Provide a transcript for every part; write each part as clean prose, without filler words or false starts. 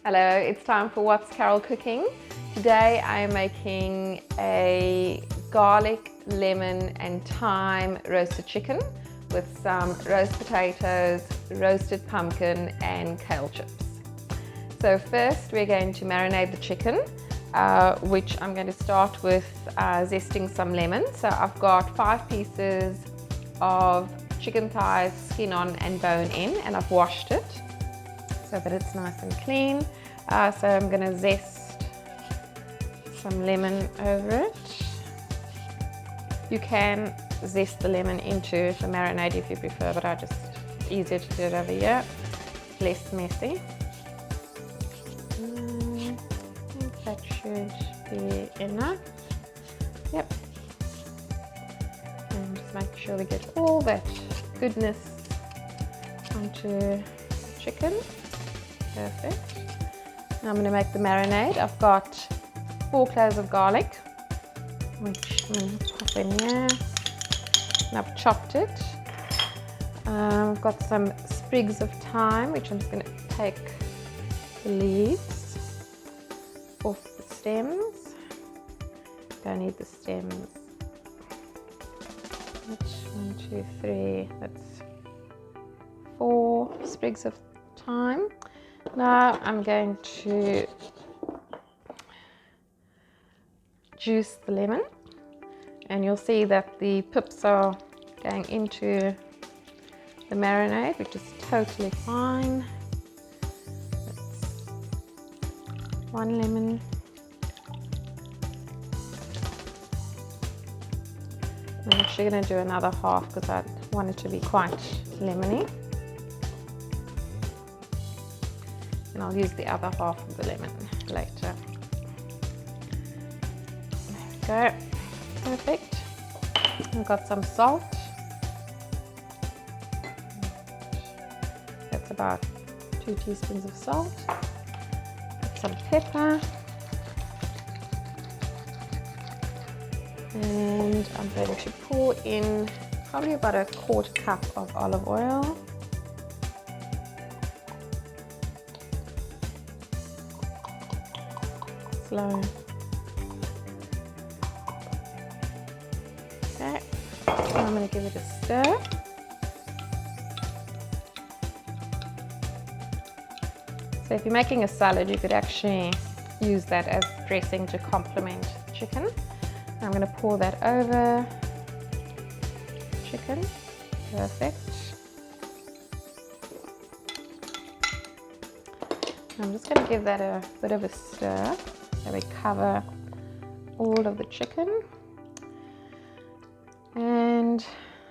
Hello, it's time for What's Carol Cooking. Today I am making a garlic, lemon and thyme roasted chicken with some roast potatoes, roasted pumpkin and kale chips. So first we're going to marinate the chicken, which I'm going to start with zesting some lemon. So I've got 5 pieces of chicken thighs, skin on and bone in, and I've washed it so that it's nice and clean. So I'm going to zest some lemon over it. You can zest the lemon into the marinade if you prefer, but it's easier to do it over here, less messy. I think that should be enough. Yep. And just make sure we get all that goodness onto the chicken. Perfect. Now I'm going to make the marinade. I've got 4 cloves of garlic, which I'm going to pop in here. And I've chopped it. I've got some sprigs of thyme, which I'm just going to take the leaves off the stems. Don't need the stems. 1, 2, 3. That's 4 sprigs of thyme. Now I'm going to juice the lemon, and you'll see that the pips are going into the marinade, which is totally fine. That's 1 lemon. I'm actually going to do another half because I want it to be quite lemony. And I'll use the other half of the lemon later. There we go. Perfect. I've got some salt. That's about 2 teaspoons of salt. Got some pepper. And I'm going to pour in probably about a 1/4 cup of olive oil. Slow. Okay, now I'm going to give it a stir. So if you're making a salad, you could actually use that as dressing to complement the chicken. I'm going to pour that over chicken. Perfect. I'm just going to give that a bit of a stir so we cover all of the chicken. And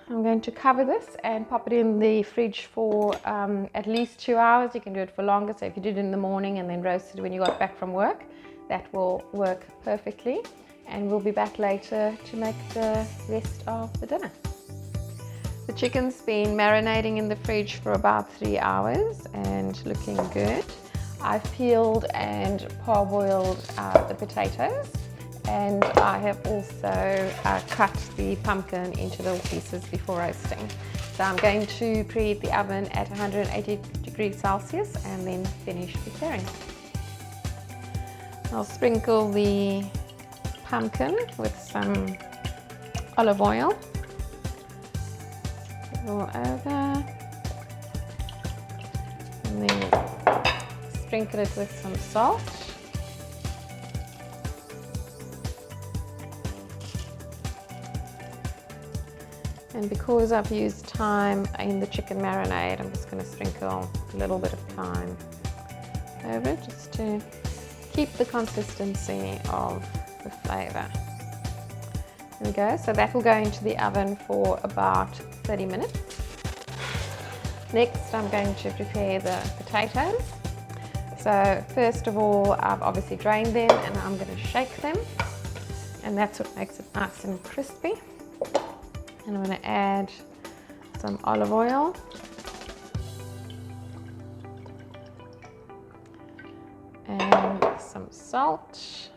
I'm going to cover this and pop it in the fridge for at least 2 hours. You can do it for longer, so if you did it in the morning and then roast it when you got back from work, that will work perfectly. And we'll be back later to make the rest of the dinner. The chicken's been marinating in the fridge for about 3 hours and looking good. I've peeled and parboiled the potatoes, and I have also cut the pumpkin into little pieces before roasting. So I'm going to preheat the oven at 180 degrees Celsius and then finish preparing. I'll sprinkle the pumpkin with some olive oil all over, and then sprinkle it with some salt. And because I've used thyme in the chicken marinade, I'm just going to sprinkle a little bit of thyme over it just to keep the consistency of the flavour. There we go. So that will go into the oven for about 30 minutes. Next, I'm going to prepare the potatoes. So first of all, I've obviously drained them and I'm going to shake them, and that's what makes it nice and crispy. And I'm going to add some olive oil, and some salt,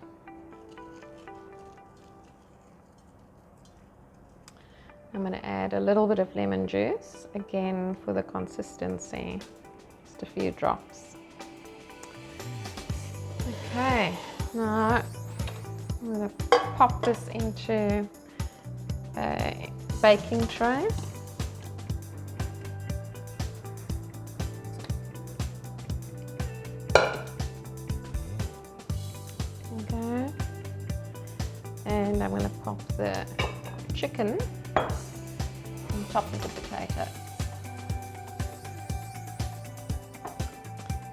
I'm going to add a little bit of lemon juice, again for the consistency, just a few drops. Okay, now I'm going to pop this into a baking tray. Okay, and I'm going to pop the chicken on top of the potato.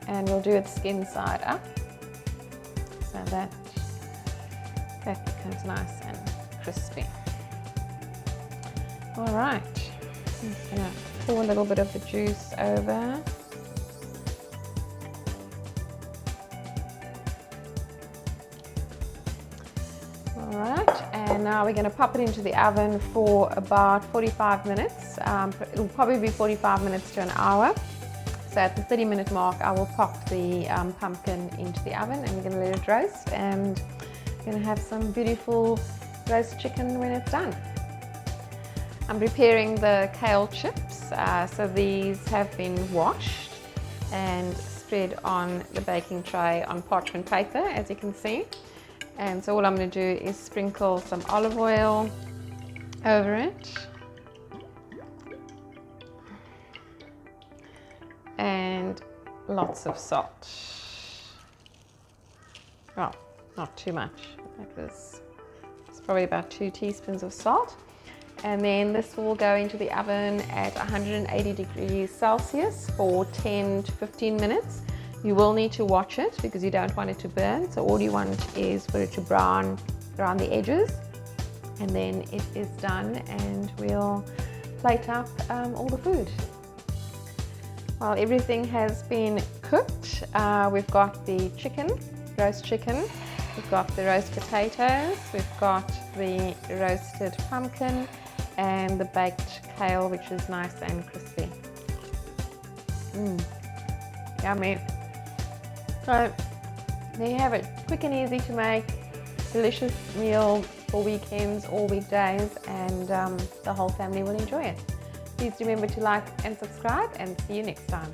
And we'll do it skin side up so that becomes nice and crispy. All right, I'm just going to pour a little bit of the juice over. All right, and now we're going to pop it into the oven for about 45 minutes. It'll probably be 45 minutes to an hour. So at the 30-minute mark, I will pop the pumpkin into the oven, and we're going to let it roast, and we're going to have some beautiful roast chicken when it's done. I'm preparing the kale chips. So these have been washed and spread on the baking tray on parchment paper, as you can see. And so all I'm going to do is sprinkle some olive oil over it. And lots of salt. Well, not too much. It's probably about 2 teaspoons of salt. And then this will go into the oven at 180 degrees Celsius for 10 to 15 minutes. You will need to watch it because you don't want it to burn. So all you want is for it to brown around the edges. And then it is done, and we'll plate up all the food. While everything has been cooked, we've got the chicken, roast chicken, we've got the roast potatoes, we've got the roasted pumpkin, and the baked kale, which is nice and crispy. Yummy. So there you have it, quick and easy to make, delicious meal for weekends or weekdays, and the whole family will enjoy it. Please remember to like and subscribe, and see you next time.